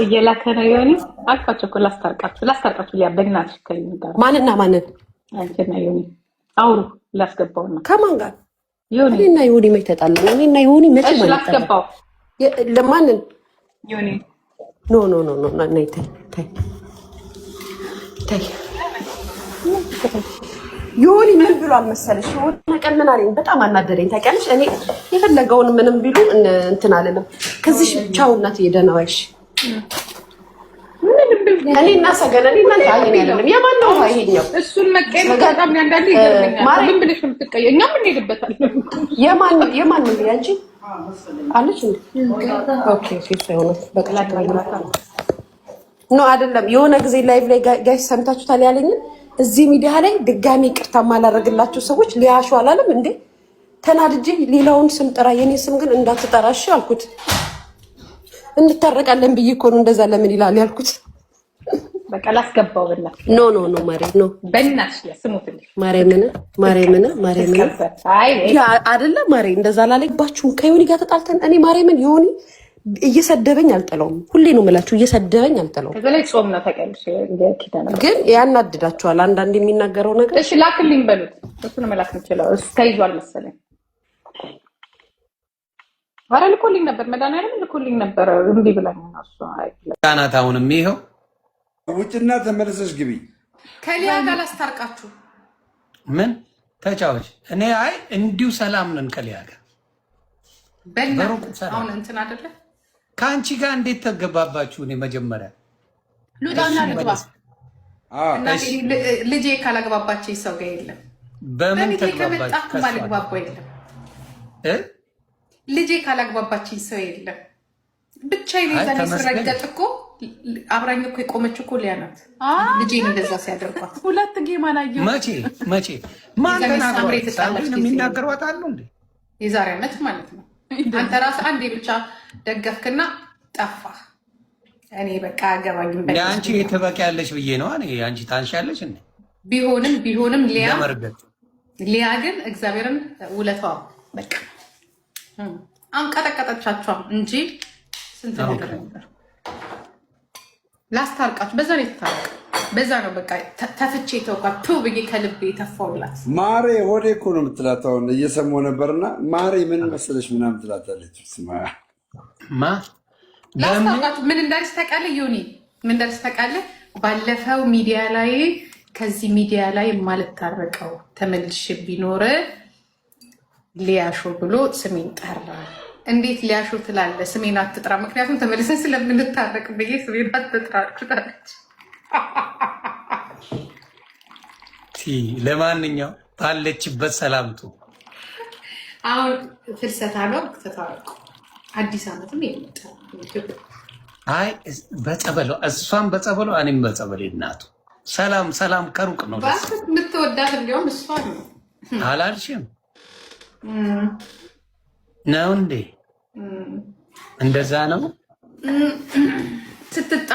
እየላከ ነው ዮኒ። አልኳቸው እኮ ላስታርቃችሁ ሊያ በእናትሽ ከእኔ ጋር ማንና ማንን? አንቺና ዮኒ አውሩ። ላስገባውና ከማን ጋር? ዮኒ። እኔና ዮኒ መች ተጣላን? እኔና ዮኒ መች ማለት ላስገባው? ለማንን? ዮኒ። ኖ ኖ ኖ ኖ ነይ ተይ ዮኒ ምን ብሏል መሰለሽ? የሆነ ቀን ምን አለኝ፣ በጣም አናደረኝ ታውቂያለሽ። እኔ የፈለገውን ምንም ቢሉ እንትን አለለም። ከዚህ ቻው እናት የደናዋይሽ እኔ እና ሰገን እኔ እናንተ አየን አይደለም። የማን ነው ይሄኛው? እሱን መቀየም በጣም ያንዳንዴ ይገርመኛል። ምን ብለሽ ነው የምትቀየው? እኛም እንሄድበታለን። የማን ነው ያንቺ አለች እንዴ? ኦኬ ፊት ነው በቀላል ነው አይደለም። የሆነ ጊዜ ላይቭ ላይ ጋይስ ሰምታችሁታል ያለኝ እዚህ ሚዲያ ላይ ድጋሚ ይቅርታ ማላረግላችሁ ሰዎች ሊያሹ አላለም እንዴ? ተናድጄ ሌላውን ስም ጥራ የኔ ስም ግን እንዳትጠራሽ አልኩት። እንታረቃለን ብዬ እኮ ነው እንደዛ ለምን ይላል ያልኩት። በቃ ላስገባው በላ ኖ ኖ ኖ ማሬ ኖ በእናትሽ ለስሙትልሽ ማርያምን አይ አይደለ ማሬ እንደዛ ላለባችሁም ከዮኒ ጋር ተጣልተን እኔ ማርያምን ዮኒ እየሰደበኝ አልጠላውም። ሁሌ ነው የምላችሁ እየሰደበኝ አልጠላውም። ከዛ ላይ ጾም ነው ተቀልሽ ግን ያናድዳችኋል አንዳንድ የሚናገረው ነገር። እሺ ላክልኝ በሉት። እሱን መላክ እንችላለን። እሱ ተይዟል መሰለኝ። ኧረ ልኮልኝ ነበር መድኃኒዓለም ልኮልኝ ነበር። እምቢ ብላኝ ነው እሱ። ካናት አሁንም ይሄው ውጭና ተመለሰሽ ግቢ። ከሊያ ጋር ላስታርቃችሁ። ምን ተጫዎች? እኔ አይ እንዲሁ ሰላም ነን ከሊያ ጋር አሁን እንትን አይደለ ከአንቺ ጋር እንዴት ተገባባችሁ? እኔ መጀመሪያ ሉጣና ልግባ እና ልጄ ካላግባባች ሰው ጋር የለም። በምን ተግባባችሁ? ማልግባባ የለም ልጄ ካላግባባች ሰው የለም። ብቻዬን ይዛኔ ስረገጥ እኮ አብራኝ እኮ የቆመች እኮ ሊያ ናት። ልጄን እንደዛ ሲያደርጓት ሁለት ጌማ ናየው። መቼ ማን ተናግሯት? የሚናገሯት አሉ እንዴ? የዛሬ ዓመት ማለት ነው። አንተ ራስህ አንዴ ብቻ ደገፍክና ጠፋህ። እኔ በቃ አገባኝም በቃ አንቺ ትበቂያለሽ ብዬ ነው። እኔ አንቺ ታንሻለሽ እንዴ? ቢሆንም ሊያ ግን እግዚአብሔርን ውለታው በቃ አንቀጠቀጠቻቸው እንጂ ስንት ነገር ነበር። ላስታርቃችሁ በዛ ነው የተታረቀ። በዛ ነው በቃ ተፍቼ ተውኳት። ቱ ብዬ ከልቤ የተፋውላት ማሬ ሆዴ እኮ ነው የምትላት። አሁን እየሰማሁ ነበርና ማሬ ምን መሰለሽ ምናምን ትላታለች። ስማ ላስታርቃችሁ ምን እንዳልሽ ታውቃለህ? ዮኒ ምን እንዳልሽ ታውቃለህ? ባለፈው ሚዲያ ላይ ከዚህ ሚዲያ ላይ የማልታረቀው ተመልሽ ቢኖር ሊያሾ ብሎ ስሜን ጠራ። እንዴት ሊያሾ ትላለህ? ስሜን አትጥራ፣ ምክንያቱም ተመልሰን ስለምንታረቅ ብዬ ስሜን አትጥራ ትላለች። ለማንኛው ባለችበት ሰላምቱ። አሁን ፍልሰታ ነው ተታረቁ። አዲስ ዓመትም የመጣ አይ በጸበሎ እሷም በጸበሎ እኔም በጸበሌ እናቱ ሰላም ከሩቅ ነው። ባስ የምትወዳት እንዲያውም እሷ ነው አላልሽም ነው እንዴ? እንደዛ ነው ስትጣ